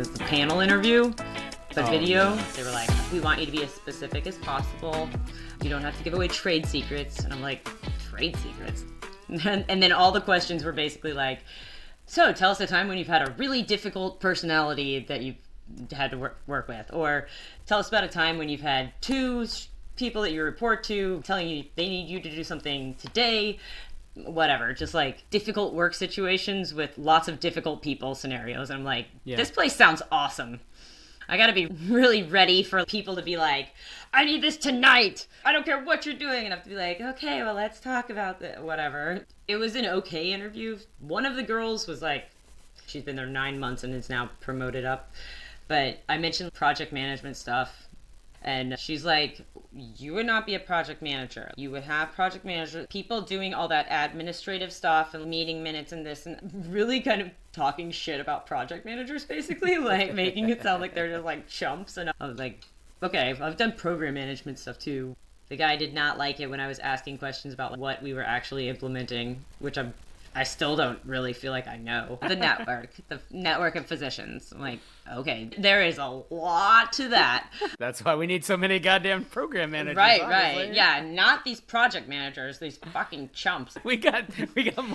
was the panel interview, the video. Yeah. They were like, we want you to be as specific as possible. You don't have to give away trade secrets. And I'm like, trade secrets? And then all the questions were basically like, so tell us a time when you've had a really difficult personality that you've had to work with. Or tell us about a time when you've had two people that you report to telling you they need you to do something today. Whatever, just like difficult work situations with lots of difficult people scenarios. And I'm like, This place sounds awesome. I gotta be really ready for people to be like, I need this tonight. I don't care what you're doing. And I have to be like, okay, well, let's talk about whatever. It was an okay interview. One of the girls was like, she's been there 9 months and is now promoted up. But I mentioned project management stuff. And she's like, you would not be a project manager. You would have project managers, people doing all that administrative stuff and meeting minutes and this, and really kind of talking shit about project managers, basically, like making it sound like they're just like chumps. And I was like, okay, I've done program management stuff too. The guy did not like it when I was asking questions about what we were actually implementing, which I still don't really feel like I know. The network of physicians. I'm like, okay, there is a lot to that. That's why we need so many goddamn program managers. Right. Yeah, not these project managers, these fucking chumps. We got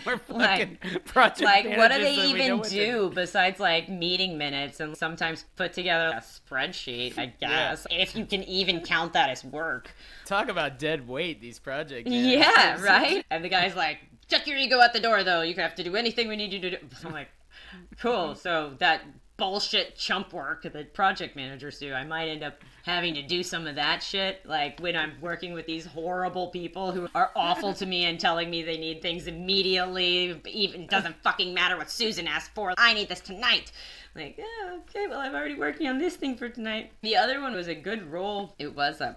more fucking project managers. Like, what do they even do besides, like, meeting minutes and sometimes put together a spreadsheet, I guess, if you can even count that as work. Talk about dead weight, these project managers. Yeah, right? And the guy's like, check your ego at the door, though. You have to do anything we need you to do. I'm like, cool. So that bullshit chump work that project managers do, I might end up having to do some of that shit. Like when I'm working with these horrible people who are awful to me and telling me they need things immediately. Even doesn't fucking matter what Susan asked for. I need this tonight. Like, yeah, okay, well, I'm already working on this thing for tonight. The other one was a good role. It was a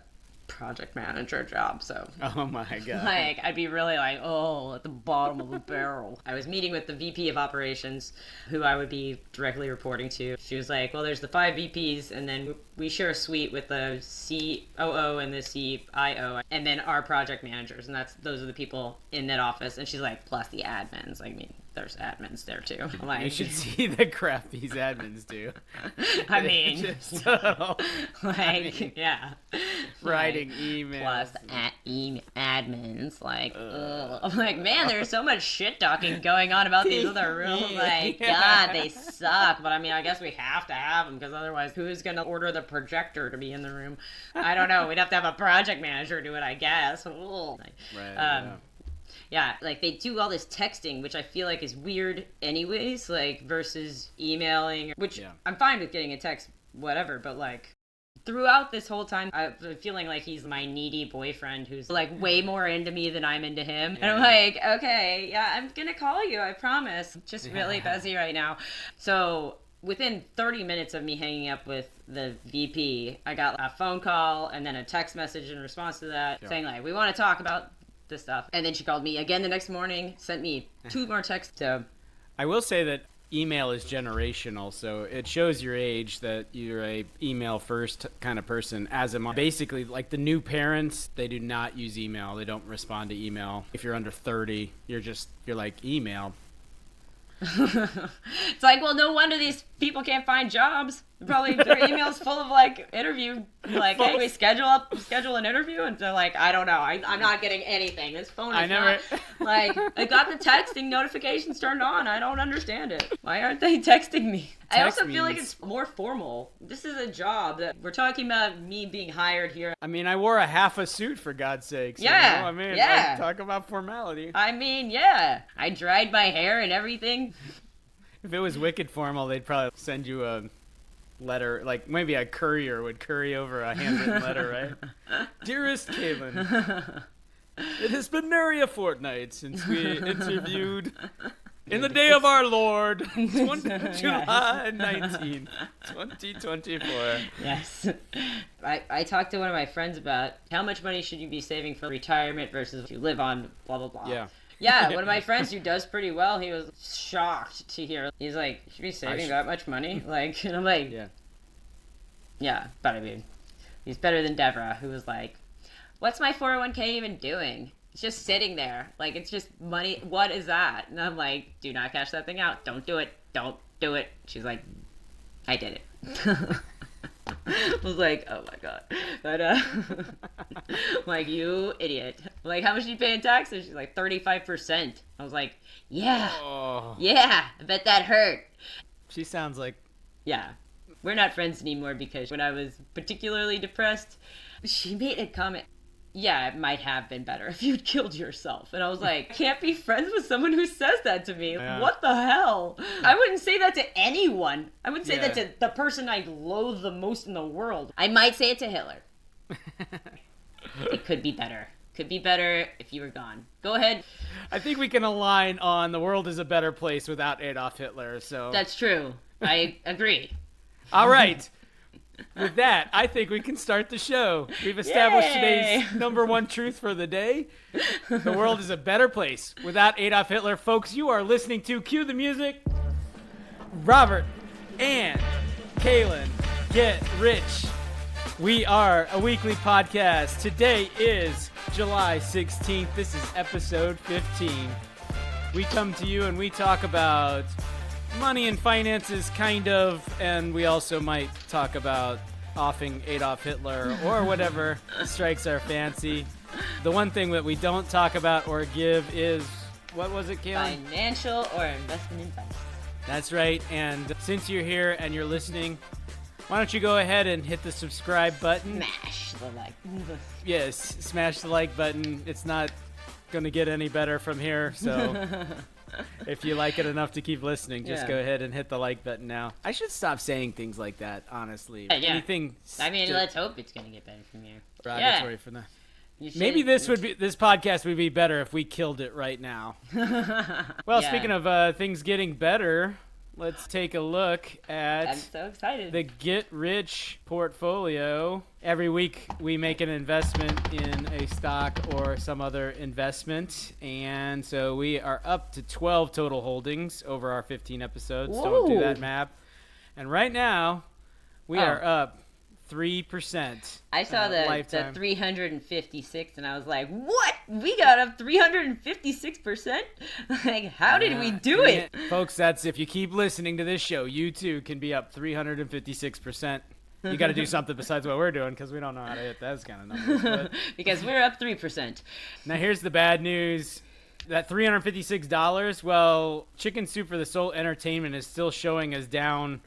project manager job, so oh my god, like I'd be really like, oh, at the bottom of the barrel. I was meeting with the VP of operations, who I would be directly reporting to. She was like, well, there's the 5 VPs, and then we share a suite with the COO and the CIO, and then our project managers, and those are the people in that office. And she's like, plus the admins. I mean, there's admins there too. I'm like, you should see the crap these admins do. I mean, just, yeah, writing emails plus admins. Like, I'm like, man, there's so much shit talking going on about these other rooms. Like, God, they suck. But I mean, I guess we have to have them, because otherwise, who's gonna order the projector to be in the room? I don't know. We'd have to have a project manager do it, I guess. Right. Yeah, like they do all this texting, which I feel like is weird anyways, like versus emailing, which I'm fine with getting a text, whatever, but like throughout this whole time, I'm feeling like he's my needy boyfriend who's like way more into me than I'm into him. And I'm like, okay, yeah, I'm gonna call you, I promise. I'm just really busy right now. So within 30 minutes of me hanging up with the VP, I got a phone call and then a text message in response to that saying like, we want to talk about this stuff. And then she called me again the next morning, sent me 2 more texts. So I will say that email is generational, so it shows your age that you're a email first kind of person, as am I. Basically, like the new parents, they do not use email. They don't respond to email. If you're under 30, you're like, email. It's like, well, no wonder these people can't find jobs. Probably their emails full of like interview, like, hey, we schedule an interview, and they're like, I don't know, I'm not getting anything. This phone is not like, I got the texting notifications turned on. I don't understand it. Why aren't they texting me? I also feel like it's more formal. This is a job that we're talking about me being hired here. I mean, I wore a half a suit, for God's sakes. Yeah. You know? I mean, yeah. Talk about formality. I mean, yeah. I dried my hair and everything. If it was wicked formal, they'd probably send you a letter, like maybe a courier would curry over a handwritten letter, right? Dearest Kalyn, it has been nary a fortnight since we interviewed in the day of our Lord, July 19th, 2024. Yes. I talked to one of my friends about how much money should you be saving for retirement versus if you live on blah, blah, blah. Yeah. Yeah, one of my friends who does pretty well, he was shocked to hear. He's like, you should be saving that much money? Like, and I'm like, yeah, but I mean, he's better than Deborah, who was like, what's my 401k even doing? It's just sitting there. Like, it's just money. What is that? And I'm like, do not cash that thing out. Don't do it. Don't do it. She's like, I did it. I was like, oh my god. But, like, you idiot. Like, how much do you pay in taxes? She's like, 35%. I was like, yeah. Oh. Yeah, I bet that hurt. She sounds like... Yeah. We're not friends anymore because when I was particularly depressed, she made a comment. Yeah, it might have been better if you'd killed yourself. And I was like, can't be friends with someone who says that to me. Yeah. What the hell? I wouldn't say that to anyone. I would say that Yeah. to the person I loathe the most in the world. I might say it to Hitler. It could be better. Could be better if you were gone. Go ahead. I think we can align on the world is a better place without Adolf Hitler, so... That's true. I agree. All right. With that, I think we can start the show. We've established Yay! today's number one truth for the day. The world is a better place without Adolf Hitler. Folks, you are listening to Cue the Music. Robert and Kalyn Get Rich. We are a weekly podcast. Today is July 16th. This is episode 15. We come to you and we talk about money and finances, kind of, and we also might talk about offing Adolf Hitler or whatever strikes our fancy. The one thing that we don't talk about or give is, what was it, Kalyn? Financial or investment advice. That's right, and since you're here and you're listening, why don't you go ahead and hit the subscribe button? Smash the like. Yes, smash the like button. It's not going to get any better from here, so... If you like it enough to keep listening, just go ahead and hit the like button now. I should stop saying things like that, honestly. Yeah. Anything Let's hope it's gonna get better from here. derogatory from that. Maybe this podcast would be better if we killed it right now. Well, speaking of things getting better, let's take a look at I'm so excited. the Get Rich portfolio. Every week we make an investment in a stock or some other investment, and so we are up to 12 total holdings over our 15 episodes. Whoa. Don't do that math. And right now we are up 3%. I saw the lifetime. 356 and I was like, what? We got up 356%? Like, how did we do it? Folks, that's if you keep listening to this show, you too can be up 356%. You got to do something besides what we're doing because we don't know how to hit those kind of numbers. But Because we're up 3%. now here's the bad news. That $356, well, Chicken Soup for the Soul Entertainment is still showing as down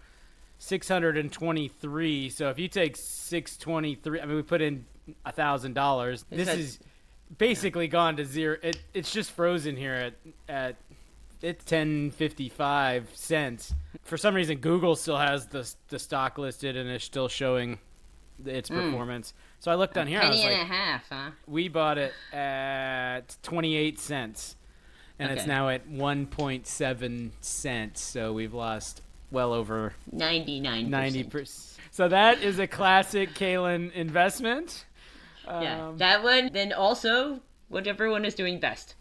623. So if you take 623, I mean, we put in $1,000. This is basically gone to zero. It's just frozen here at it's 10.55 cents. For some reason, Google still has the stock listed and is still showing its performance. So I looked on here. I was Penny like, and a half, huh? we bought it at 28 cents, and it's now at 1.7 cents. So we've lost well over 99%. 90%. So that is a classic Kalyn investment. Yeah, that one. Then also what everyone is doing best.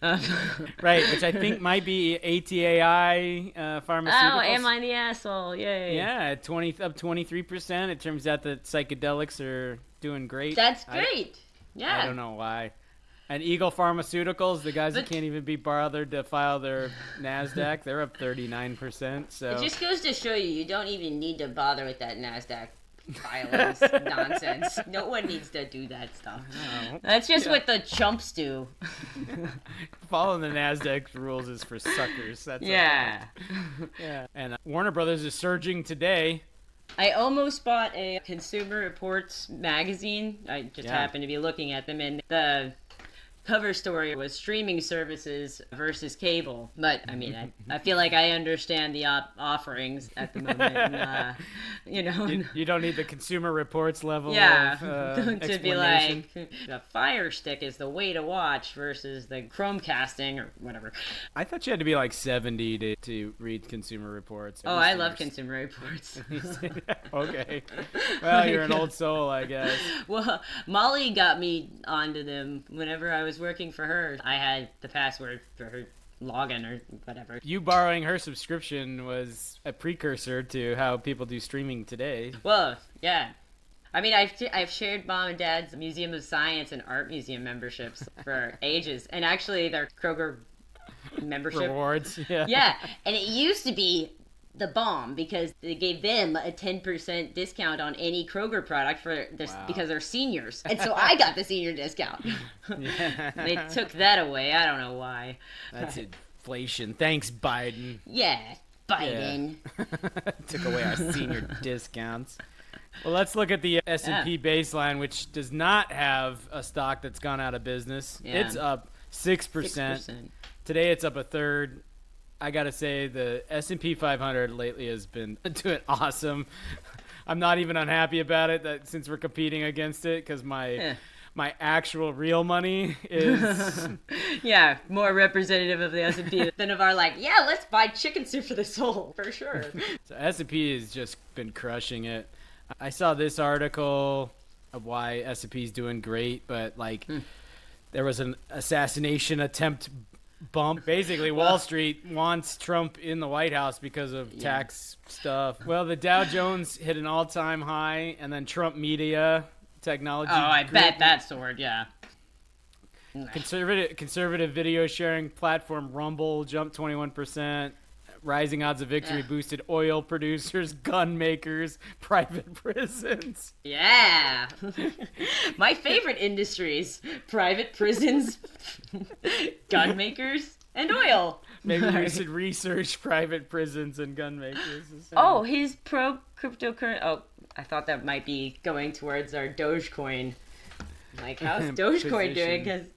Right, which I think might be ATAI Pharmaceuticals. Oh, am I the asshole? Yay. Yeah, up 23%. It turns out that psychedelics are doing great. That's great. Yeah. I don't know why. And Eagle Pharmaceuticals, the guys that can't even be bothered to file their NASDAQ, they're up 39%. So It just goes to show you don't even need to bother with that NASDAQ filings nonsense. No one needs to do that stuff. No. That's just what the chumps do. Following the NASDAQ rules is for suckers. That's Yeah. Yeah. And Warner Brothers is surging today. I almost bought a Consumer Reports magazine. I just happened to be looking at them, and the cover story was streaming services versus cable. But I mean, I feel like I understand the offerings at the moment. And, You don't need the Consumer Reports level of to be explanation. like the Fire Stick is the way to watch versus the Chromecasting or whatever. I thought you had to be like 70 to read Consumer Reports. Oh, I love Consumer Reports. Okay. Well, you're an old soul, I guess. Well, Molly got me onto them whenever I was working for her. I had the password for her login or whatever. You borrowing her subscription was a precursor to how people do streaming today. Well, yeah. I mean, I've shared Mom and Dad's Museum of Science and Art Museum memberships for ages. And actually, their Kroger membership. Rewards, yeah. Yeah, and it used to be the bomb because they gave them a 10% discount on any Kroger product for this because they're seniors. And so I got the senior discount. They took that away. I don't know why. That's inflation. Thanks, Biden. Yeah, Biden. Yeah. Took away our senior discounts. Well, let's look at the S&P baseline, which does not have a stock that's gone out of business. Yeah. It's up 6%. Today it's up a third. I got to say the S&P 500 lately has been doing awesome. I'm not even unhappy about it that since we're competing against it because my actual real money is more representative of the S&P than of our let's buy chicken soup for the soul for sure. So S&P has just been crushing it. I saw this article of why S&P is doing great, but there was an assassination attempt bump. Basically, Wall Street wants Trump in the White House because of tax stuff. Well, the Dow Jones hit an all-time high, and then Trump Media Technology. Oh, I bet that soared, yeah. Conservative video sharing platform Rumble jumped 21%. Rising odds of victory boosted oil producers, gun makers, private prisons. Yeah. My favorite industries. Private prisons, gun makers, and oil. Maybe we should research private prisons and gun makers. Oh, he's pro-cryptocurrency. Oh, I thought that might be going towards our Dogecoin. How's Dogecoin doing? Because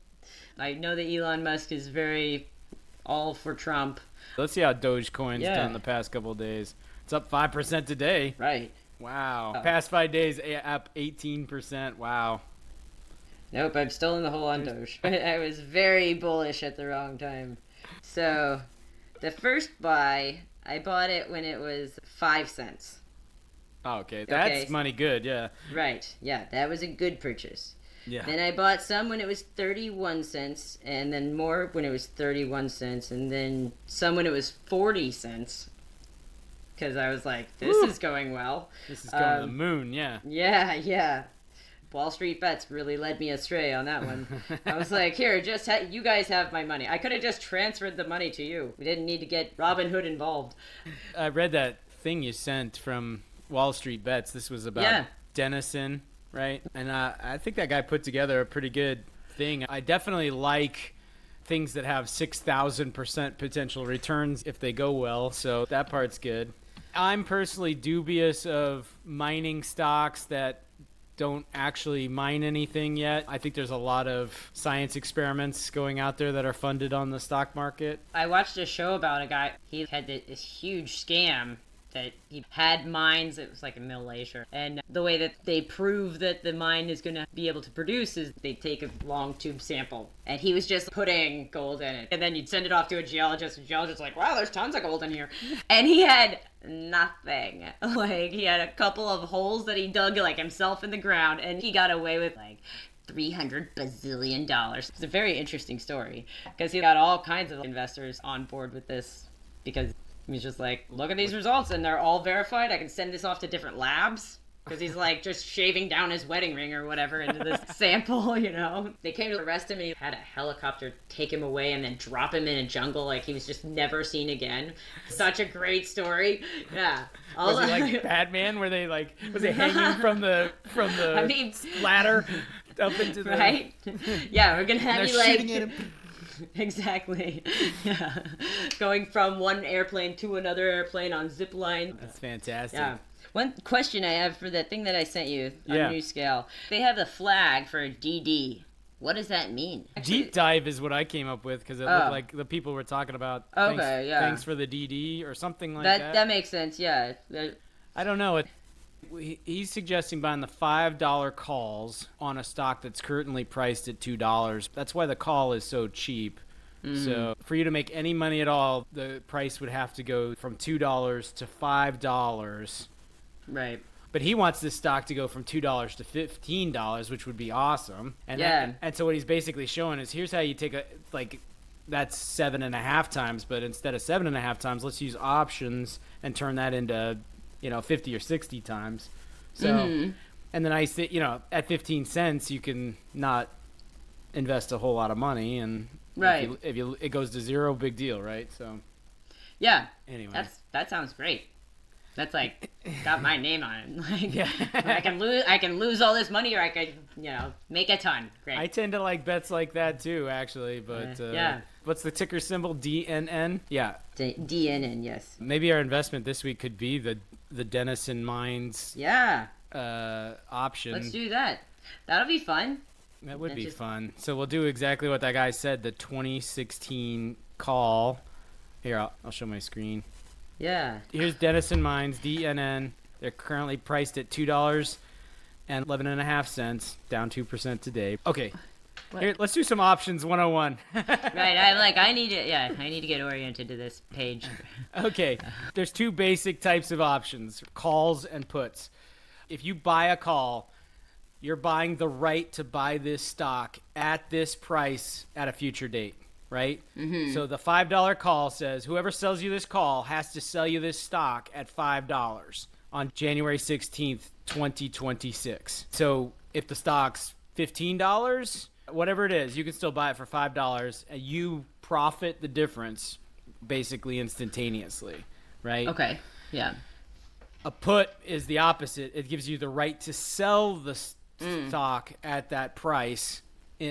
I know that Elon Musk is very all for Trump. Let's see how Dogecoin's done the past couple of days. It's up 5% today. Right. Wow. Past 5 days, up 18%. Wow. Nope, I'm still in the hole on Doge. I was very bullish at the wrong time. So, the first buy, I bought it when it was 5 cents. Oh, okay. That's money good, yeah. Right. Yeah, that was a good purchase. Yeah. Then I bought some when it was 31 cents, and then more when it was 31 cents, and then some when it was 40 cents. Because I was like, this is going well. This is going to the moon, yeah. Yeah. Wall Street Bets really led me astray on that one. I was like, here, just you guys have my money. I could have just transferred the money to you. We didn't need to get Robin Hood involved. I read that thing you sent from Wall Street Bets. This was about Denison. Right, and I think that guy put together a pretty good thing. I definitely like things that have 6,000% potential returns if they go well, so that part's good. I'm personally dubious of mining stocks that don't actually mine anything yet. I think there's a lot of science experiments going out there that are funded on the stock market. I watched a show about a guy. He had this huge scam that he had mines. It was like in Malaysia, and the way that they prove that the mine is going to be able to produce is they take a long tube sample, and he was just putting gold in it, and then you'd send it off to a geologist. The geologist's like, wow, there's tons of gold in here, and he had nothing. He had a couple of holes that he dug himself in the ground, and he got away with $300 bazillion. It's a very interesting story because he got all kinds of investors on board with this because he's just like, look at these results, and they're all verified. I can send this off to different labs. Because he's just shaving down his wedding ring or whatever into this sample, They came to arrest him, and he had a helicopter take him away and then drop him in a jungle he was just never seen again. Such a great story. Yeah. Was he like Batman, where they was he hanging from the ladder up into the... Right? Yeah, we're going to have you shooting at him. Exactly. Yeah. Going from one airplane to another airplane on zip line. That's fantastic. Yeah. One question I have for the thing that I sent you on New Scale. They have the flag for DD. What does that mean? Deep dive is what I came up with because it looked like the people were talking about thanks for the DD or something like that. That makes sense, yeah. I don't know. He's suggesting buying the $5 calls on a stock that's currently priced at $2. That's why the call is so cheap. Mm-hmm. So for you to make any money at all, the price would have to go from $2 to $5. Right. But he wants this stock to go from $2 to $15, which would be awesome. And so what he's basically showing is here's how you take that's 7.5 times, but instead of 7.5 times, let's use options and turn that into 50 or 60 times. So, and then I say, at 15 cents, you can not invest a whole lot of money, and right. If it goes to zero, big deal, right? So, Yeah. Anyway. That sounds great. That's like got my name on it. Like, Yeah. I can lose all this money, or I could, make a ton. Great. I tend to like bets like that too, actually. But yeah. What's the ticker symbol? DNN. Yeah. DNN. Yes. Maybe our investment this week could be the Denison Mines. Yeah. Option. Let's do that. That'll be fun. That would be fun. So we'll do exactly what that guy said. The 2016 call. Here, I'll show my screen. Yeah. Here's Denison Mines, DNN. They're currently priced at $2.11.5, down 2% today. Okay. Here, let's do some options 101. Right. I need to get oriented to this page. Okay. There's two basic types of options, calls and puts. If you buy a call, you're buying the right to buy this stock at this price at a future date. Right? Mm-hmm. So the $5 call says whoever sells you this call has to sell you this stock at $5 on January 16th, 2026. So if the stock's $15, whatever it is, you can still buy it for $5 and you profit the difference basically instantaneously, right? Okay. Yeah. A put is the opposite. It gives you the right to sell the stock at that price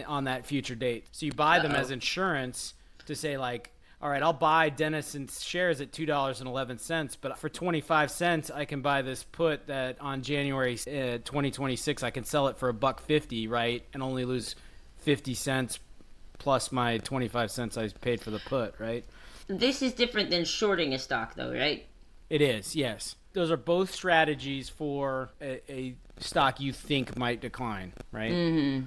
on that future date. So you buy them as insurance to say like, all right, I'll buy Denison's shares at $2.11, but for 25 cents I can buy this put that on January 2026 I can sell it for $1.50, right? And only lose 50 cents plus my 25 cents I paid for the put, right? This is different than shorting a stock though, right? It is, yes. Those are both strategies for a stock you think might decline, right? Mm-hmm.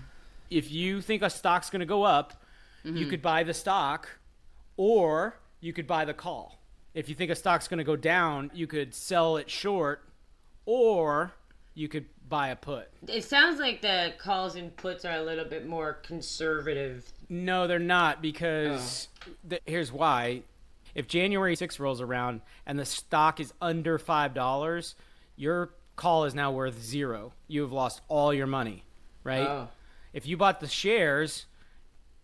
If you think a stock's going to go up, you could buy the stock or you could buy the call. If you think a stock's going to go down, you could sell it short or you could buy a put. It sounds like the calls and puts are a little bit more conservative. No, they're not because here's why. If January 6th rolls around and the stock is under $5, your call is now worth $0. You have lost all your money, right? Oh. If you bought the shares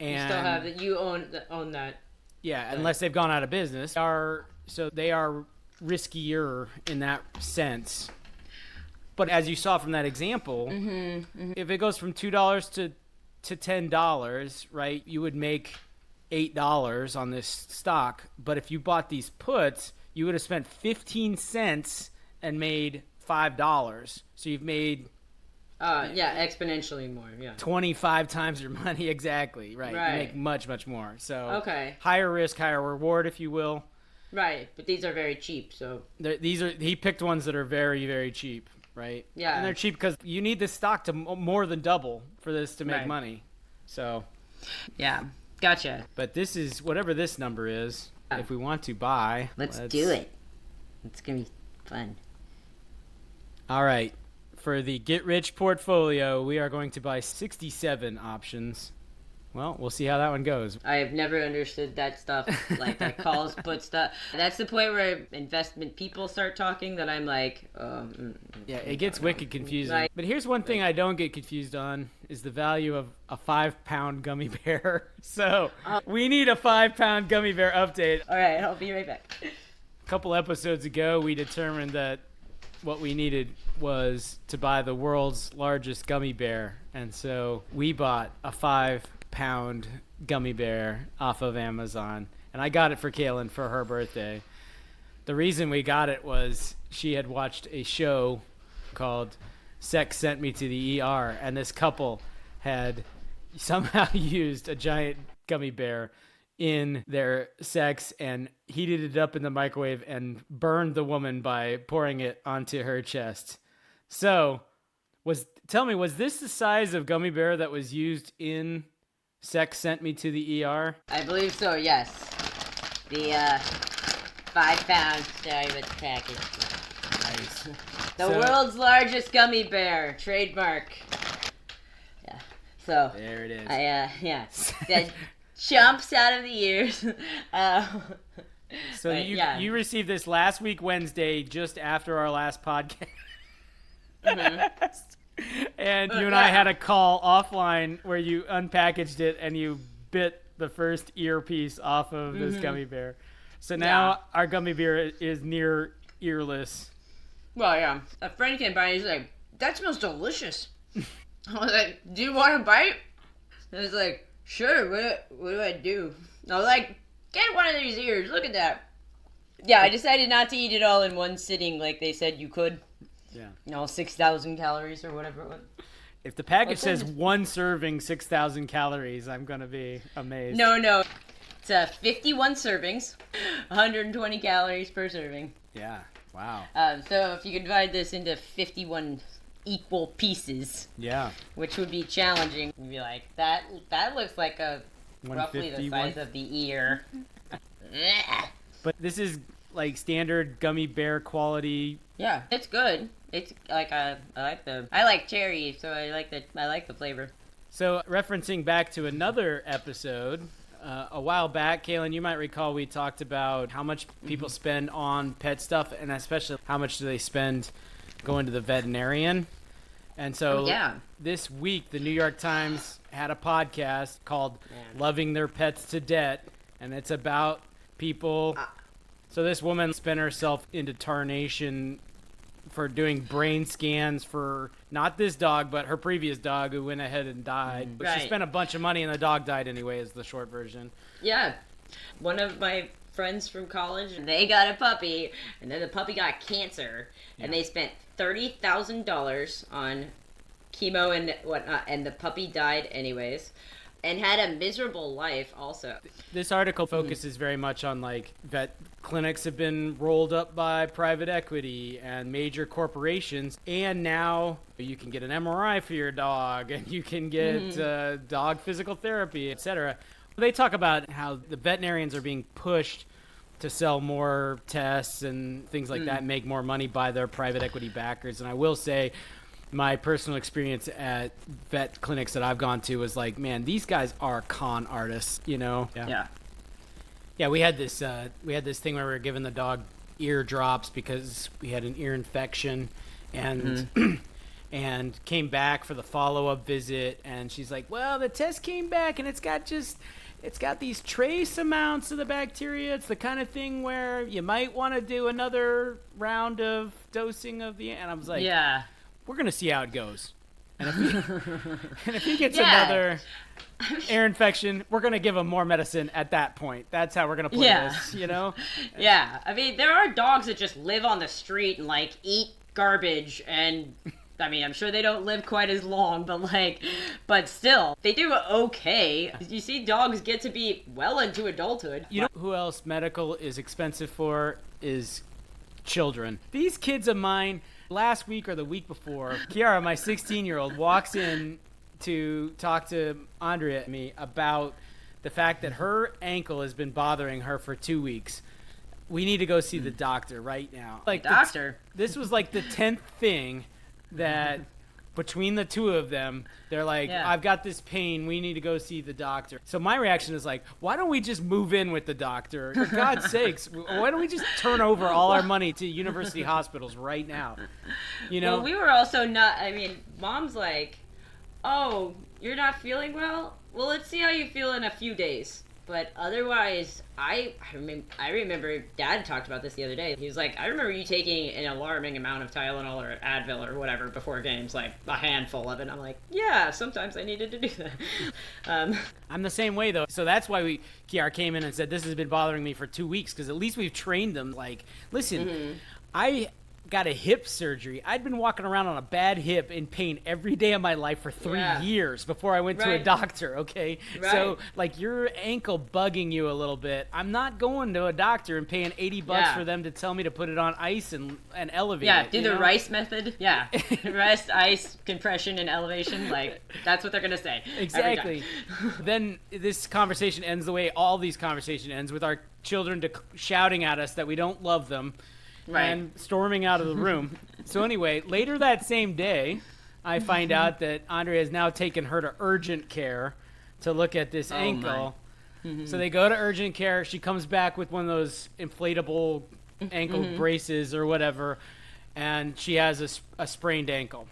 and you still have it, you own that. Yeah, unless they've gone out of business. So they are riskier in that sense. But as you saw from that example, if it goes from $2 to $10, right, you would make $8 on this stock. But if you bought these puts, you would have spent 15 cents and made $5. So you've made exponentially more. Yeah, 25 times your money. Exactly, right. You make much, much more. So higher risk, higher reward, if you will. Right, but these are very cheap. So he picked ones that are very, very cheap, right? Yeah, and they're cheap because you need this stock to more than double for this to make money. So, yeah, gotcha. But this is whatever this number is. If we want to buy, let's do it. It's gonna be fun. All right. For the Get Rich portfolio, we are going to buy 67 options. Well, we'll see how that one goes. I have never understood that stuff, like that calls, put stuff. That's the point where investment people start talking that I'm like, yeah, it gets wicked confusing. But here's one thing I don't get confused on is the value of a 5-pound gummy bear. So we need a 5-pound gummy bear update. All right, I'll be right back. A couple episodes ago, we determined that what we needed was to buy the world's largest gummy bear. And so we bought a 5-pound gummy bear off of Amazon. And I got it for Kalyn for her birthday. The reason we got it was she had watched a show called Sex Sent Me to the ER. And this couple had somehow used a giant gummy bear in their sex and heated it up in the microwave and burned the woman by pouring it onto her chest. So, tell me, was this the size of gummy bear that was used in Sex Sent Me to the ER? I believe so, yes. The 5-pound, sorry with the package. Nice. The world's largest gummy bear, trademark. Yeah. So there it is. That Chumps out of the ears. So you received this last week Wednesday, just after our last podcast. And you and I had a call offline where you unpackaged it and you bit the first earpiece off of this gummy bear. So now our gummy bear is near earless. Well, yeah. A friend came by and he's like, that smells delicious. I was like, do you want a bite? And he's like, sure, what do I do? I was like, get one of these ears, look at that. Yeah, I decided not to eat it all in one sitting like they said you could. Yeah. 6,000 calories or whatever it was. If the package says one serving, 6,000 calories, I'm going to be amazed. No. It's 51 servings, 120 calories per serving. Yeah, wow. So if you could divide this into 51 equal pieces, which would be challenging, you'd be like, that looks like roughly the size of the ear. But this is like standard gummy bear quality. Yeah, it's good. It's like I like cherry, so I like the flavor. So referencing back to another episode, a while back, Kalyn, you might recall we talked about how much people spend on pet stuff, and especially how much do they spend going to the veterinarian. And so this week, the New York Times had a podcast called Loving Their Pets to Debt, and it's about people. So this woman spent herself into tarnation for doing brain scans for not this dog, but her previous dog who went ahead and died. But she spent a bunch of money and the dog died anyway, is the short version. Yeah. One of my friends from college, they got a puppy, and then the puppy got cancer, and they spent $30,000 on chemo and whatnot, and the puppy died anyways. And had a miserable life also. This article focuses very much on like vet clinics have been rolled up by private equity and major corporations. And now you can get an MRI for your dog and you can get dog physical therapy, etc. They talk about how the veterinarians are being pushed to sell more tests and things like that, make more money by their private equity backers. And I will say, my personal experience at vet clinics that I've gone to was like, man, these guys are con artists, you know? Yeah, we had this thing where we were giving the dog ear drops because we had an ear infection, and and came back for the follow-up visit, and she's like, well, the test came back and it's got these trace amounts of the bacteria. It's the kind of thing where you might want to do another round of dosing of the, and I was like, we're going to see how it goes. And if he gets another ear infection, we're going to give him more medicine at that point. That's how we're going to play this, you know? Yeah. I mean, there are dogs that just live on the street and, like, eat garbage. And, I mean, I'm sure they don't live quite as long, but still, they do okay. You see dogs get to be well into adulthood. You know who else medical is expensive for is children. These kids of mine, last week or the week before, Kiara, my 16-year-old, walks in to talk to Andrea and me about the fact that her ankle has been bothering her for 2 weeks. We need to go see the doctor right now. Like, doctor? This was like the 10th thing that between the two of them, they're like, I've got this pain. We need to go see the doctor. So my reaction is like, why don't we just move in with the doctor? For God's sakes, why don't we just turn over all our money to university hospitals right now? You know? Well, we were also not, I mean, Mom's like, oh, you're not feeling well? Well, let's see how you feel in a few days. But otherwise, I remember Dad talked about this the other day. He was like, I remember you taking an alarming amount of Tylenol or Advil or whatever before games, like a handful of it. And I'm like, yeah, sometimes I needed to do that. I'm the same way, though. So that's why Kiara came in and said, this has been bothering me for 2 weeks, because at least we've trained them. Like, listen, I got a hip surgery. I'd been walking around on a bad hip in pain every day of my life for 3 years before I went to a doctor, okay? So, like, your ankle bugging you a little bit, I'm not going to a doctor and paying $80 for them to tell me to put it on ice and elevate it. Do the Rice method. Yeah. Rest, ice, compression, and elevation. Like, that's what they're going to say. Exactly. Then this conversation ends the way all these conversations ends, with our children shouting at us that we don't love them. And storming out of the room. So anyway, later that same day, I find out that Andrea has now taken her to urgent care to look at this ankle. So they go to urgent care. She comes back with one of those inflatable ankle braces or whatever, and she has a sprained ankle.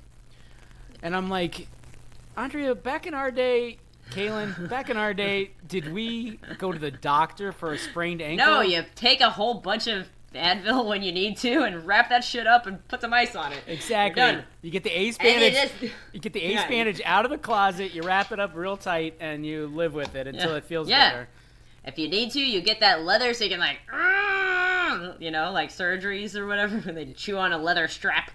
And I'm like, Andrea, back in our day, Kalyn, back in our day, did we go to the doctor for a sprained ankle? No, you take a whole bunch of Advil when you need to and wrap that shit up and put some ice on it. Exactly. You're done. You get the ace bandage. You get the ace bandage out of the closet. You wrap it up real tight and you live with it until it feels better. If you need to, you get that leather so you can like surgeries or whatever, when they chew on a leather strap.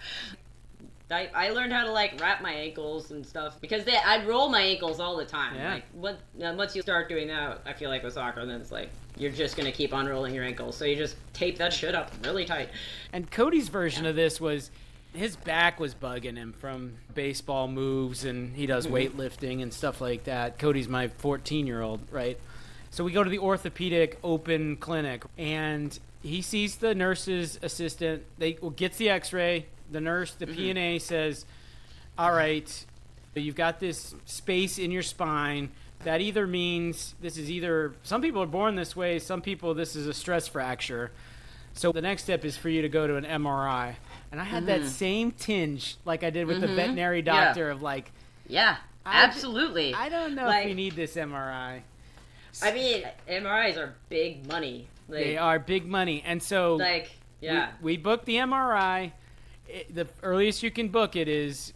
I learned how to like wrap my ankles and stuff because I'd roll my ankles all the time. Yeah. Like once you start doing that, I feel like with soccer, then it's like you're just gonna keep on rolling your ankles. So you just tape that shit up really tight. And Cody's version of this was his back was bugging him from baseball moves, and he does weightlifting and stuff like that. Cody's my 14-year-old, right? So we go to the orthopedic open clinic, and he sees the nurse's assistant. Gets the x-ray. The nurse, the PNA says, all right, you've got this space in your spine. That either means some people are born this way, some people this is a stress fracture. So the next step is for you to go to an MRI. And I had that same tinge like I did with the veterinary doctor of like... Yeah, absolutely. I don't know if we need this MRI. I mean, MRIs are big money. They are big money. And so we booked the MRI. The earliest you can book it is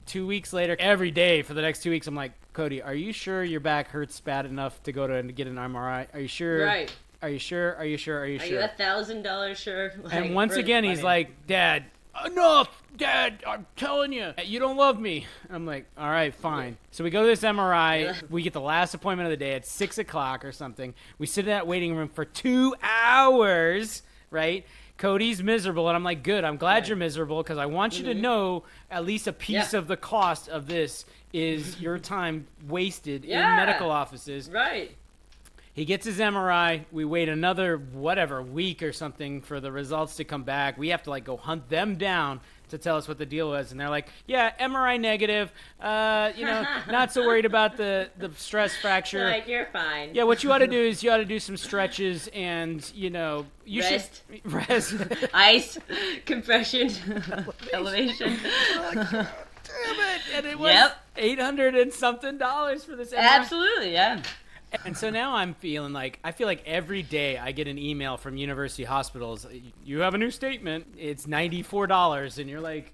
2 weeks later. Every day for the next 2 weeks, I'm like, Cody, are you sure your back hurts bad enough to go to and get an MRI? Are you sure? Right. Are you sure? Are you sure? Are you sure? Are you $1,000 sure? And once again, he's like, Dad, enough! Dad, I'm telling you, you don't love me. And I'm like, all right, fine. So we go to this MRI. We get the last appointment of the day at 6 o'clock or something. We sit in that waiting room for 2 hours, right? Cody's miserable, and I'm like, good, I'm glad you're miserable, because I want you to know at least a piece of the cost of this is your time wasted in medical offices. Right. He gets his MRI. We wait another, week or something for the results to come back. We have to, go hunt them down to tell us what the deal was. And they're like, yeah, MRI negative. Not so worried about the stress fracture. Like, you're fine. Yeah, what you ought to do is you ought to do some stretches and, you rest. should rest. Ice, compression, elevation. Damn it. And it was $800 and something for this MRI. Absolutely, yeah. And so now I feel like every day I get an email from university hospitals. You have a new statement. It's $94. And you're like,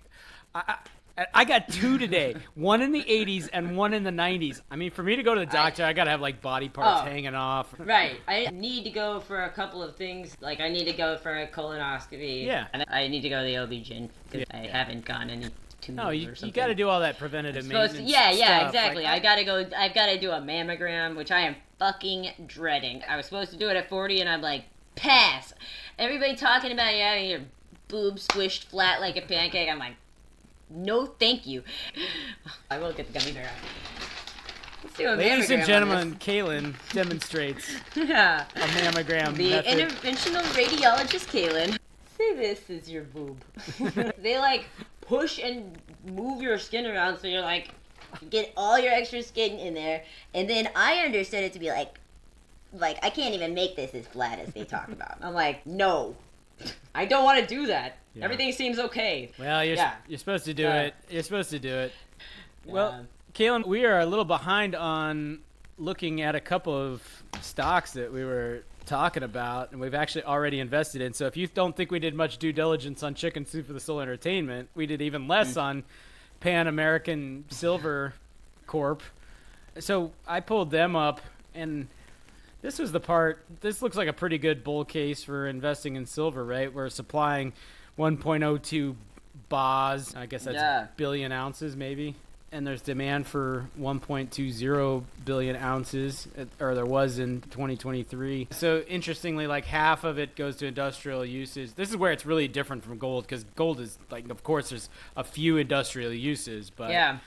I got 2 today. One in the 80s and one in the 90s. I mean, for me to go to the doctor, I got to have body parts hanging off. Right. I need to go for a couple of things. Like I need to go for a colonoscopy. Yeah. And I need to go to the OB-GYN because I haven't gone any. No, you got to do all that preventative maintenance. Yeah, exactly. I've got to do a mammogram, which I am fucking dreading. I was supposed to do it at 40, and I'm like, pass. Everybody talking about having your boobs squished flat like a pancake. I'm like, no, thank you. I will get the gummy bear out. Let's do a Ladies and gentlemen, Kalyn demonstrates a mammogram. The method. interventional radiologist Kalyn. Say this is your boob. They push and move your skin around so you're get all your extra skin in there, and then I understood it to be like I can't even make this as flat as they talk about. I'm like, no, I don't want to do that. Everything seems okay. Well, you're supposed to do it. You're supposed to do it. Well, Kalyn, we are a little behind on looking at a couple of stocks that we were talking about, and we've actually already invested in. So if you don't think we did much due diligence on Chicken Soup for the Soul Entertainment, we did even less on Pan American Silver Corp. So I pulled them up, and this was the part. This looks like a pretty good bull case for investing in silver, right? We're supplying 1.02 BAs. I guess that's billion ounces, maybe. And there's demand for 1.20 billion ounces, or there was in 2023. So interestingly, half of it goes to industrial uses. This is where it's really different from gold, because gold is of course, there's a few industrial uses, but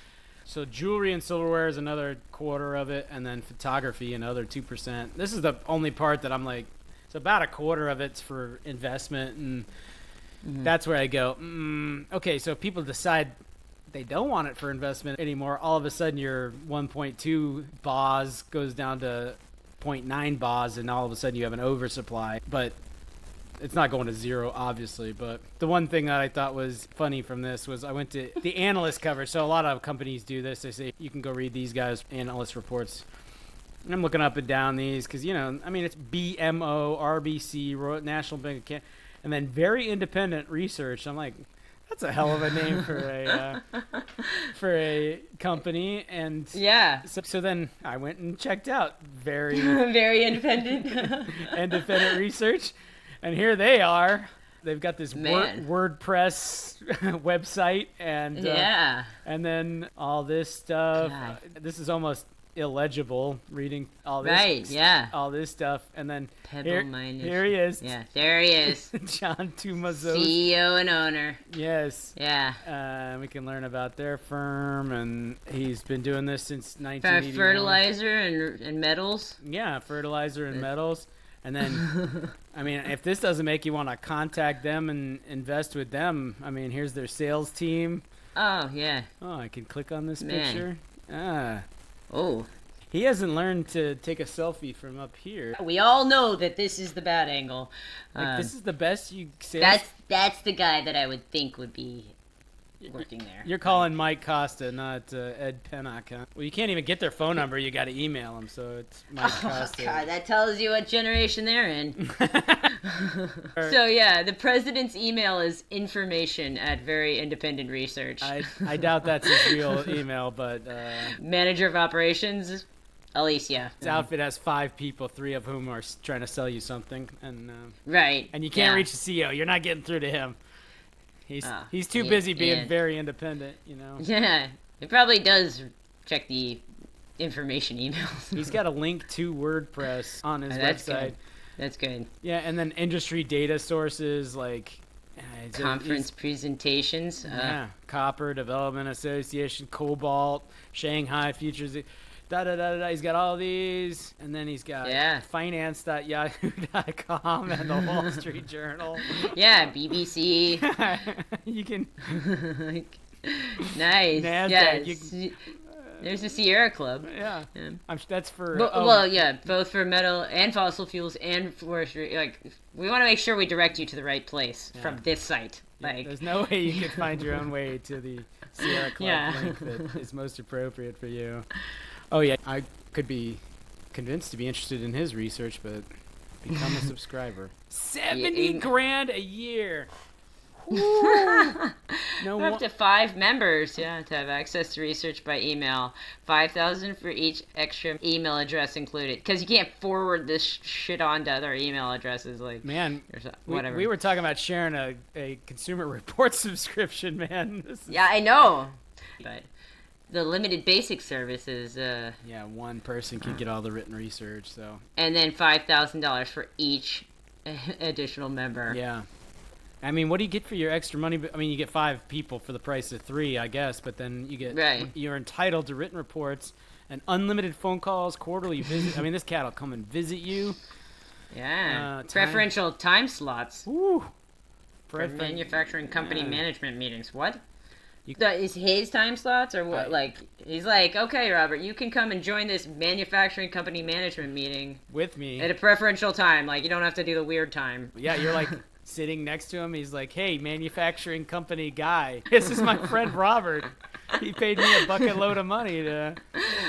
so jewelry and silverware is another quarter of it, and then photography another 2%. This is the only part that I'm it's about a quarter of it's for investment, and that's where I go. Okay, so if people decide they don't want it for investment anymore, all of a sudden your 1.2 BAs goes down to 0.9 BAs, and all of a sudden you have an oversupply. But it's not going to zero, obviously. But the one thing that I thought was funny from this was I went to the analyst cover. So a lot of companies do this. They say you can go read these guys' analyst reports. I'm looking up and down these because, I mean, it's BMO, RBC, National Bank of Canada, and then Very Independent Research. I'm like, that's a hell of a name for a company. And yeah. So then I went and checked out Very Very Independent Independent Research, and here they are. They've got this WordPress website, and and then all this stuff. This is almost illegible reading all this. All this stuff, and then here he is. Yeah, there he is. John Tumazos, CEO and owner. Yes. Yeah. We can learn about their firm, and he's been doing this since 1981. Fertilizer and metals. Yeah, fertilizer and metals. And then, I mean, if this doesn't make you want to contact them and invest with them, I mean, here's their sales team. Oh, yeah. Oh, I can click on this picture. Oh. He hasn't learned to take a selfie from up here. We all know that this is the bad angle. This is the best you sales. That's the guy that I would think would be working there. You're calling Mike Costa, not Ed Pennock, huh? Well, you can't even get their phone number. You got to email them, so it's Mike Costa. God, that tells you what generation they're in. So, yeah, the president's email is information at Very Independent Research. I doubt that's his real email, but... Manager of operations, Alicia. His outfit has 5 people, 3 of whom are trying to sell you something. And right. And you can't reach the CEO. You're not getting through to him. He's too busy being very independent, Yeah, it probably does check the information emails. He's got a link to WordPress on his website. Good. That's good. Yeah, and then industry data sources like conference presentations. Copper Development Association, Cobalt, Shanghai Futures. He's got all these, and then he's got finance.yahoo.com and the Wall Street Journal. Yeah, BBC. You can. Nice. NASDAQ. Yeah, there's the Sierra Club. Yeah. That's for. Both for metal and fossil fuels and forestry. Like, we want to make sure we direct you to the right place from this site. Like, there's no way you can find your own way to the Sierra Club link that is most appropriate for you. Oh, yeah, I could be convinced to be interested in his research, but become a subscriber. $70,000 a year. Up to 5 members, to have access to research by email. $5,000 for each extra email address included. Because you can't forward this shit on to other email addresses. Like, man, whatever. We were talking about sharing a Consumer Report subscription, man. Yeah, I know. But... the limited basic services. One person can get all the written research. So. And then $5,000 for each additional member. Yeah. I mean, what do you get for your extra money? I mean, you get 5 people for the price of 3, I guess. But then you get you're entitled to written reports and unlimited phone calls, quarterly visits. I mean, this cat will come and visit you. Yeah. Preferential time slots. Woo. For manufacturing company management meetings. What? Is his time slots or what? He's like, okay, Robert, you can come and join this manufacturing company management meeting with me at a preferential time. Like, you don't have to do the weird time. Yeah, you're like sitting next to him. He's like, hey, manufacturing company guy, this is my friend Robert. He paid me a bucket load of money to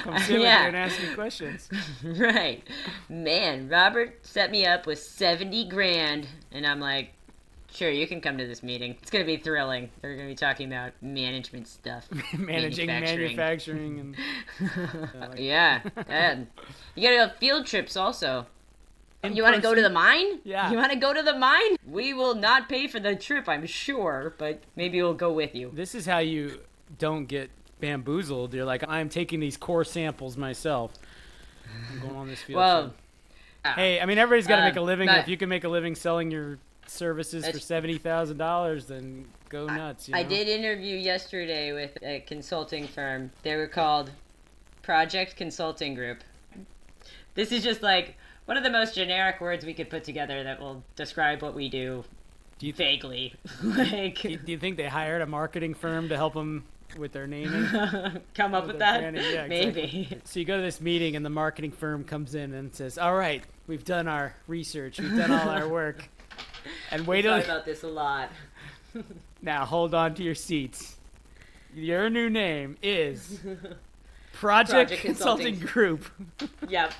come sit with you and ask me questions. Right, man. Robert set me up with $70,000, and I'm like, sure, you can come to this meeting. It's going to be thrilling. They're going to be talking about management stuff. Managing manufacturing. And yeah. And you got to go field trips also. You want to go to the mine? Yeah. You want to go to the mine? We will not pay for the trip, I'm sure, but maybe we'll go with you. This is how you don't get bamboozled. You're like, I'm taking these core samples myself. I'm going on this field trip. Hey, I mean, everybody's got to make a living. If you can make a living selling your services for $70,000, then go nuts. I did interview yesterday with a consulting firm. They were called Project Consulting Group. This is just like one of the most generic words we could put together that will describe what we do. Vaguely. Do you think they hired a marketing firm to help them with their naming? Come up with that? Yeah, maybe. Exactly. So you go to this meeting and the marketing firm comes in and says, all right, we've done our research. We've done all our work. And wait till... I thought about this a lot. Now hold on to your seats. Your new name is Project Consulting Group. Yep.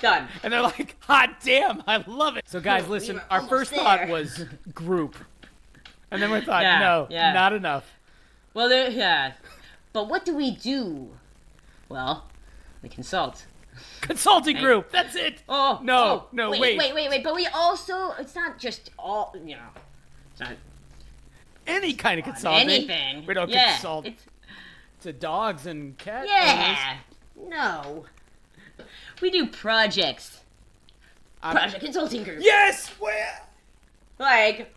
Done. And they're like, hot damn, I love it. So guys, We listen, were our almost first there. thought was group. And then we thought, Yeah, no, yeah. not enough. Well, yeah. But what do we do? Well, we consult. Consulting group, that's it. Oh, No, wait. But we also, it's not just all, it's not Any kind of consulting. anything. We don't Yeah, consult it's- to dogs and cats. Yeah. No. We do projects. Project consulting group. Yes! Where? Like,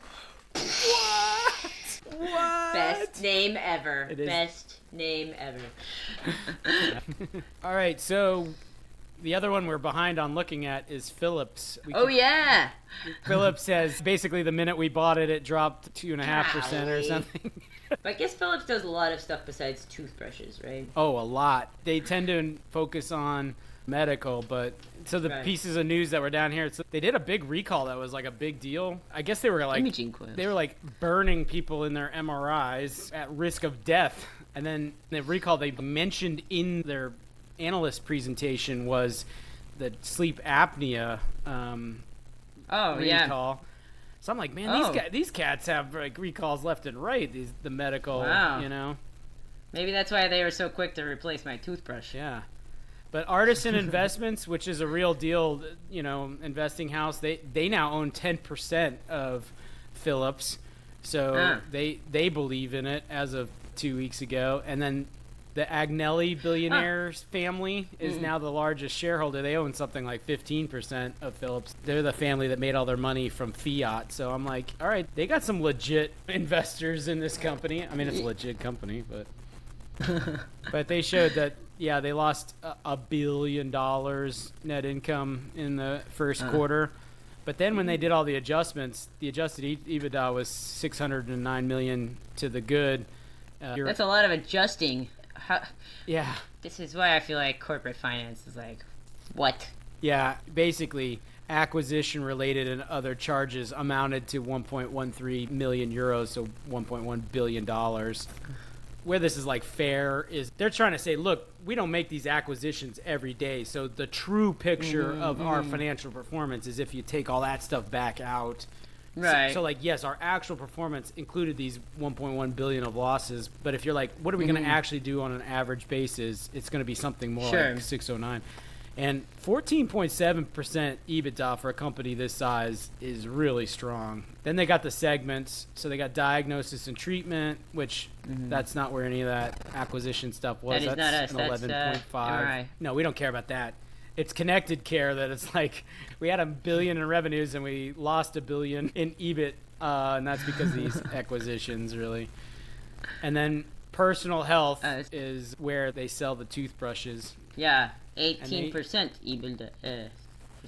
What? What? best name ever. It is. Best name ever. All right, so the other one we're behind on looking at is Philips. Yeah. Philips says basically the minute we bought it, it dropped 2.5% or Golly. something. But I guess Philips does a lot of stuff besides toothbrushes, right? Oh, a lot. They tend to focus on medical, but so the Right. pieces of news that were down here, they did a big recall that was like a big deal. I guess they were like Imaging coils. they were like burning people in their MRIs at risk of death. And then the recall they mentioned in their analyst presentation was the sleep apnea Oh, yeah. recall. So I'm like, man, Oh. these cats have like recalls left and right. The medical, Wow. Maybe that's why they were so quick to replace my toothbrush. Yeah. But Artisan Investments, which is a real deal, investing house, they now own 10% of Philips. So they believe in it as of 2 weeks ago. And then the Agnelli billionaires family is now the largest shareholder. They own something like 15% of Philips. They're the family that made all their money from Fiat. So I'm like, all right, they got some legit investors in this company. I mean, it's a legit company, but but they showed that, yeah, they lost $1 billion net income in the first quarter. But then when they did all the adjustments, the adjusted EBITDA was $609 million to the good. That's a lot of adjusting. Yeah. This is why I feel like corporate finance is like, what? Yeah, basically acquisition related and other charges amounted to 1.13 million euros, so $1.1 billion. Where this is like fair is they're trying to say, look, we don't make these acquisitions every day. So the true picture of our financial performance is if you take all that stuff back out. Right. So like, yes, our actual performance included these 1.1 billion of losses. But if you're like, what are we going to actually do on an average basis? It's going to be something more like 609. And 14.7% EBITDA for a company this size is really strong. Then they got the segments. So they got diagnosis and treatment, which that's not where any of that acquisition stuff was. That is that's not us. an That's 11.5. MRI. No, we don't care about that. It's connected care that it's like we had $1 billion in revenues and we lost $1 billion in EBIT, and that's because of these acquisitions, really. And then personal health is where they sell the toothbrushes. Yeah, 18% EBITDA.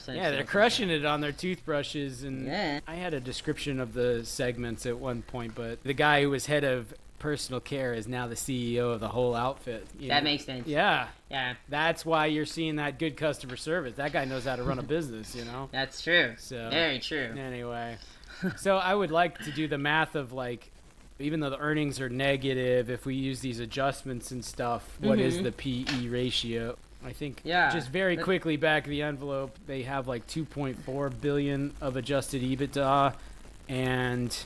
Yeah, they're crushing it on their toothbrushes. And Yeah. I had a description of the segments at one point, but the guy who was head of personal care is now the CEO of the whole outfit. That makes sense. Yeah. Yeah, That's why you're seeing that good customer service. That guy knows how to run a business, that's true. So Very true. Anyway, so I would like to do the math of like, even though the earnings are negative, if we use these adjustments and stuff, what is the PE ratio? I think just very quickly back of the envelope, they have like 2.4 billion of adjusted EBITDA, and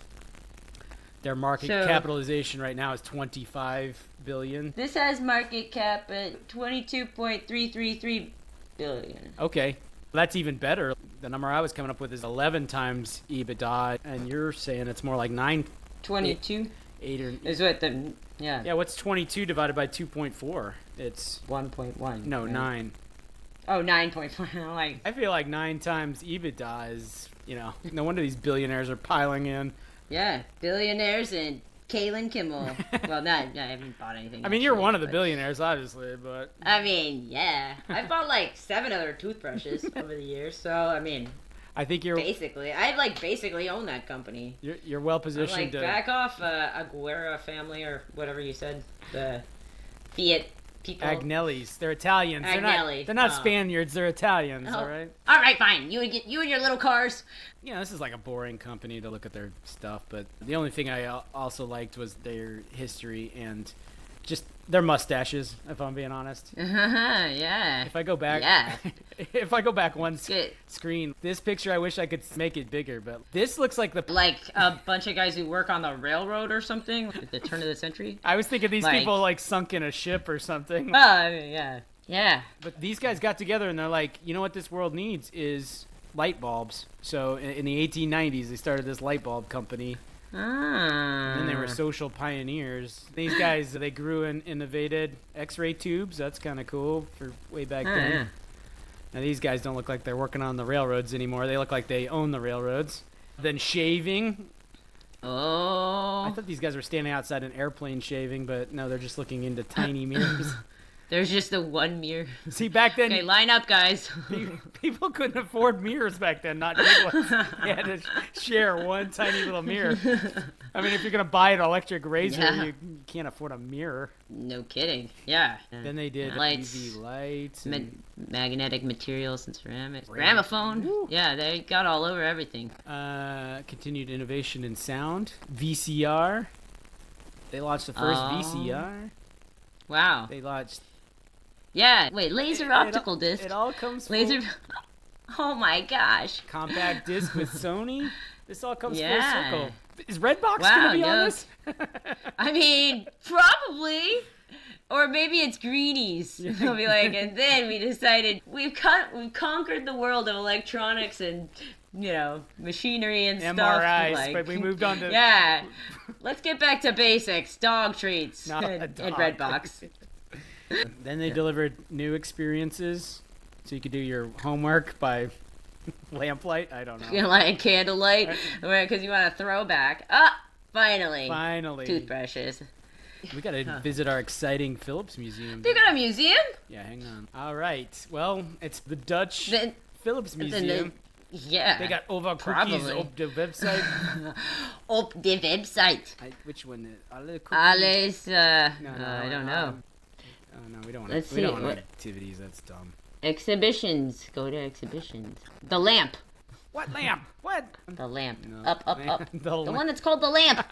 their market capitalization right now is 25 billion. This has market cap at 22.333 billion. Okay, that's even better. The number I was coming up with is 11 times EBITDA, and you're saying it's more like 22 8 or is what the yeah. What's 22 divided by 2.4? It's 1.1. no right? 9. Oh, 9.1. Like, I feel like 9 times EBITDA is, no wonder these billionaires are piling in. yeah, billionaires and Kalyn Kimmel. Well, I haven't bought anything. I mean, you're actually, one of the but- billionaires, obviously, but I mean, yeah. I've bought like 7 other toothbrushes over the years, so I mean, I think you're I basically own that company. you're well I'm positioned like, to. back off, Aguera family or whatever you said, the Fiat people. Agnellis, they're Italians. Agnelli. They're not Oh. Spaniards. They're Italians. Oh. All right. All right, fine. You and your little cars. This is like a boring company to look at their stuff, but the only thing I also liked was their history and Just their mustaches, if I'm being honest. Yeah. If I go back, Yeah. if I go back one Good. screen, this picture, I wish I could make it bigger, but this looks like the. Like a bunch of guys who work on the railroad or something at the turn of the century. I was thinking these Like- people like sunk in a ship or something. Oh, I mean, yeah. Yeah. But these guys got together and they're like, you know what this world needs is light bulbs. So in the 1890s, they started this light bulb company. Ah. And they were social pioneers. These guys, they grew and innovated X-ray tubes. That's kind of cool for way back then. Yeah. Now these guys don't look like they're working on the railroads anymore. They look like they own the railroads. Then shaving. Oh. I thought these guys were standing outside an airplane shaving, but no, they're just looking into tiny mirrors. There's just the one mirror. See, back then, Okay, line up, guys. people couldn't afford mirrors back then, not big ones. They had to share one tiny little mirror. I mean, if you're going to buy an electric razor, Yeah. you can't afford a mirror. No kidding. Yeah. Then they did Lights. UV lights. And, Magnetic materials and ceramics. Gramophone. Woo. Yeah, they got all over everything. continued innovation in sound. VCR. They launched the first Oh. VCR. Wow. They launched... Yeah. Wait, laser optical disc. It all comes full Laser. Oh my gosh. compact disc with Sony. This all comes Yeah. full circle. Is Redbox Wow, going to be on no. this? I mean, probably. Or maybe it's Greenies. They'll be like, and then we decided we've conquered the world of electronics and, machinery and stuff. MRIs, Like, but we moved on to... yeah. Let's get back to basics. Dog treats. Not a and dog. Redbox. Then they delivered new experiences, so you could do your homework by lamplight. I don't know. Like candlelight, because you want a throwback. Finally. Finally, Toothbrushes. we gotta visit our exciting Phillips Museum. They got a museum? Yeah, hang on. All right. Well, it's the Dutch Then, Phillips Museum. yeah. They got over cookies Probably. up the website. Up the website. Which one? Alle cookies? Alice, No, I don't know. Oh no, we don't want. Let's We don't see, want what- activities. That's dumb. Exhibitions. Go to exhibitions. The lamp. What lamp? What? The lamp. No, Up, up, lamp. up. The The lamp. one that's called the lamp.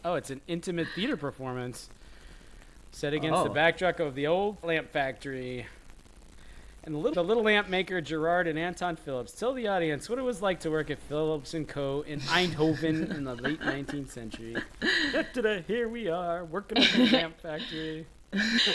Oh, it's an intimate theater performance set against the Oh. backdrop of the old lamp factory. And the little lamp maker Gerard and Anton Phillips tell the audience what it was like to work at Phillips & Co. in Eindhoven in the late 19th century. Da-da-da, here we are, working at the lamp factory.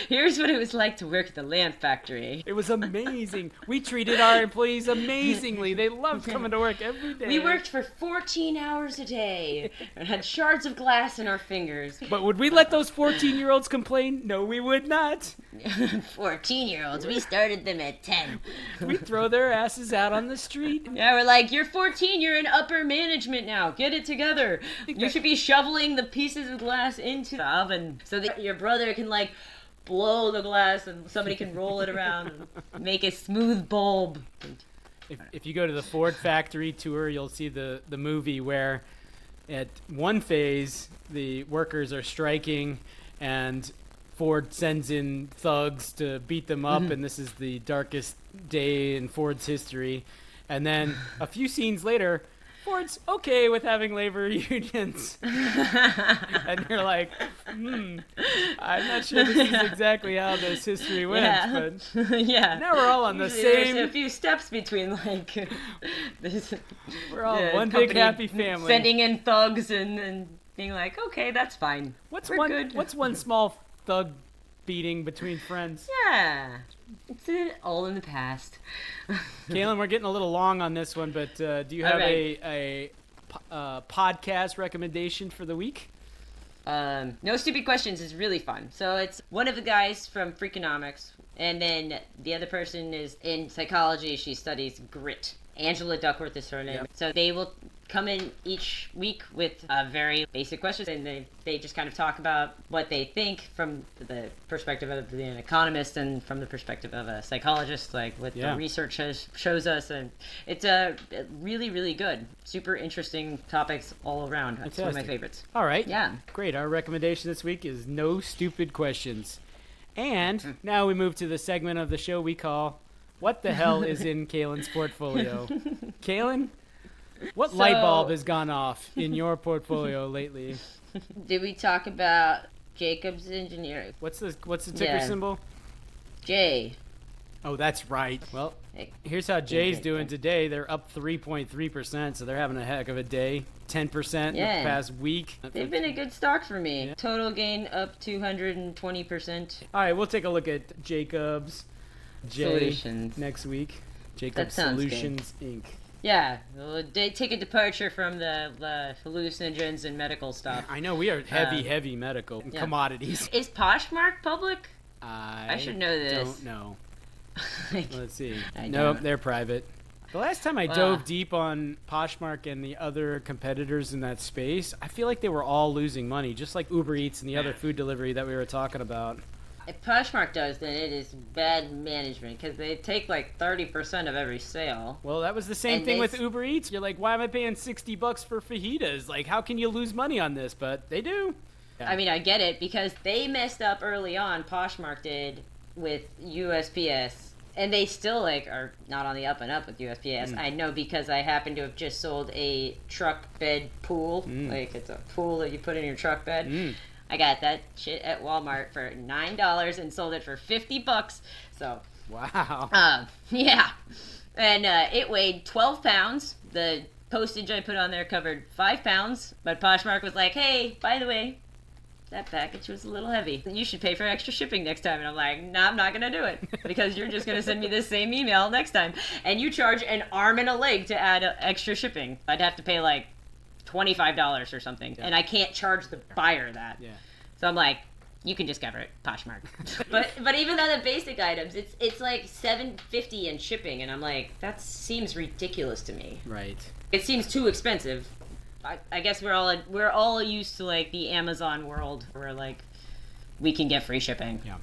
Here's what it was like to work at the lamp factory. It was amazing. We treated our employees amazingly. They loved coming to work every day. We worked for 14 hours a day and had shards of glass in our fingers. But would we let those 14-year-olds complain? No, we would not. 14-year-olds, we started them at 10. We'd throw their asses out on the street. Yeah, we're like, you're 14, you're in upper management now. Get it together. You should be shoveling the pieces of glass into the oven so that your brother can, like, blow the glass and somebody can roll it around and make a smooth bulb. If you go to the Ford factory tour, you'll see the movie where at one phase the workers are striking and Ford sends in thugs to beat them up, and this is the darkest day in Ford's history. And then a few scenes later, Ford's okay with having labor unions. And you're like, I'm not sure this is exactly how this history went, but Yeah. now we're all on the Usually same... There's a few steps between, like, this, We're all the one big company happy family. sending in thugs and being like, okay, that's fine. What's We're one? good. What's one small thug beating between friends? Yeah. It's all in the past. Kalyn, we're getting a little long on this one, but do you have a podcast recommendation for the week? No Stupid Questions is really fun. So it's one of the guys from Freakonomics, and then the other person is in psychology. She studies grit. Angela Duckworth is her name. Yep. So they will come in each week with very basic questions, and they just kind of talk about what they think from the perspective of an economist and from the perspective of a psychologist, like what the research shows us. And it's really, really good. Super interesting topics all around. It's one of my favorites. All right. Yeah. Great. Our recommendation this week is No Stupid Questions. And now we move to the segment of the show we call What the Hell is in Kalyn's Portfolio? Kalyn, what light bulb has gone off in your portfolio lately? Did we talk about Jacobs Engineering. What's the ticker Yeah. symbol? J. Oh, that's right. Well, here's how Jay's doing today. They're up 3.3%, so they're having a heck of a day. 10% in the past week. They've been a good stock for me. Yeah. Total gain up 220%. All right, we'll take a look at Jacobs Solutions next week. Jacobs Solutions Inc. Yeah, well, they take a departure from the hallucinogens and medical stuff. I know we are heavy medical commodities. Is Poshmark public? I should know this. Don't know. Let's see. Nope, they're private. The last time I dove deep on Poshmark and the other competitors in that space, I feel like they were all losing money, just like Uber Eats and the other food delivery that we were talking about. If Poshmark does, then it is bad management because they take like 30% of every sale. Well, that was the same thing with Uber Eats. You're like, why am I paying $60 for fajitas? Like, how can you lose money on this? But they do. Yeah. I mean, I get it because they messed up early on. Poshmark did with USPS. And they still are not on the up and up with USPS. I know because I happen to have just sold a truck bed pool. Like it's a pool that you put in your truck bed. I got that shit at Walmart for $9 and sold it for $50. So wow. Yeah, and it weighed 12 pounds. The postage I put on there covered 5 pounds. But Poshmark was like, "Hey, by the way, that package was a little heavy. You should pay for extra shipping next time." And I'm like, "No, I'm not going to do it because you're just going to send me the same email next time. And you charge an arm and a leg to add extra shipping. I'd have to pay like $25 or something. Yeah. And I can't charge the buyer that." Yeah. So I'm like, you can just cover it, Poshmark. but even on the basic items, it's like $7.50 in shipping. And I'm like, that seems ridiculous to me. Right. It seems too expensive. I guess we're all used to like the Amazon world where like we can get free shipping. Yeah.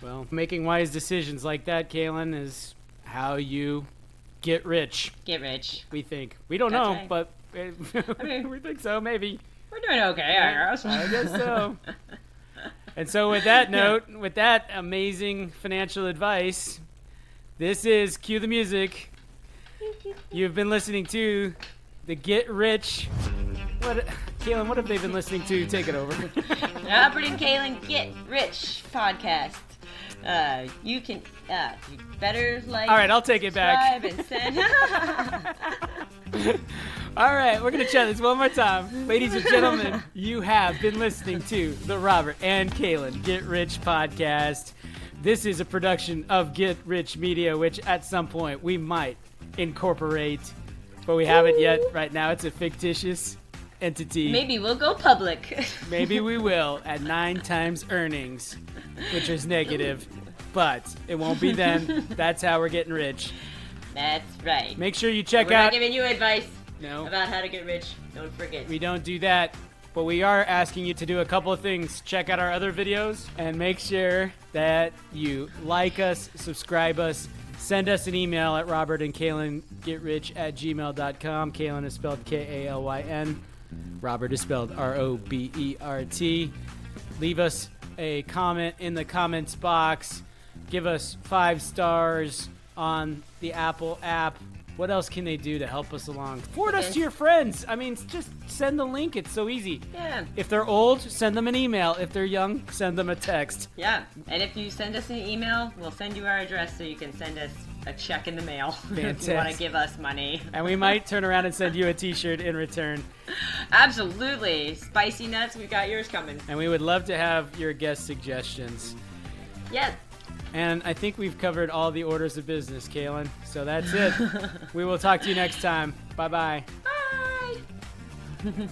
Well, making wise decisions like that, Kalyn, is how you get rich. Get rich. We think. We don't know, right. But I mean, we think so. Maybe. We're doing okay, I guess. I guess so. And so, with that note, with that amazing financial advice, this is Cue the Music. You've been listening to the Get Rich. Kalyn, what have they been listening to? Take it over. Robert and Kalyn Get Rich podcast. You can, you better like. All right, I'll take it back. And send. All right, we're going to try this one more time. Ladies and gentlemen, you have been listening to the Robert and Kalyn Get Rich podcast. This is a production of Get Rich Media, which at some point we might incorporate, but we haven't yet. Right now, it's a fictitious entity. Maybe we'll go public. Maybe we will at 9 times earnings, which is negative, but it won't be then. That's how we're getting rich. That's right. Make sure you check We're out. not giving you advice No. about how to get rich. Don't forget. We don't do that, but we are asking you to do a couple of things. Check out our other videos and make sure that you like us, subscribe us, send us an email at robertandkalyngetrich@gmail.com. Kalyn is spelled Kalyn. Robert is spelled Robert. Leave us a comment in the comments box. Give us 5 stars on the Apple app. What else can they do to help us along? Forward us to your friends. I mean, just send the link. It's so easy. Yeah. If they're old, send them an email. If they're young, send them a text. Yeah. And if you send us an email, we'll send you our address so you can send us a check in the mail. Fantastic. If you want to give us money. And we might turn around and send you a t-shirt in return. Absolutely. Spicy nuts, we've got yours coming. And we would love to have your guest suggestions. Yes. And I think we've covered all the orders of business, Kalyn. So that's it. We will talk to you next time. Bye-bye. Bye.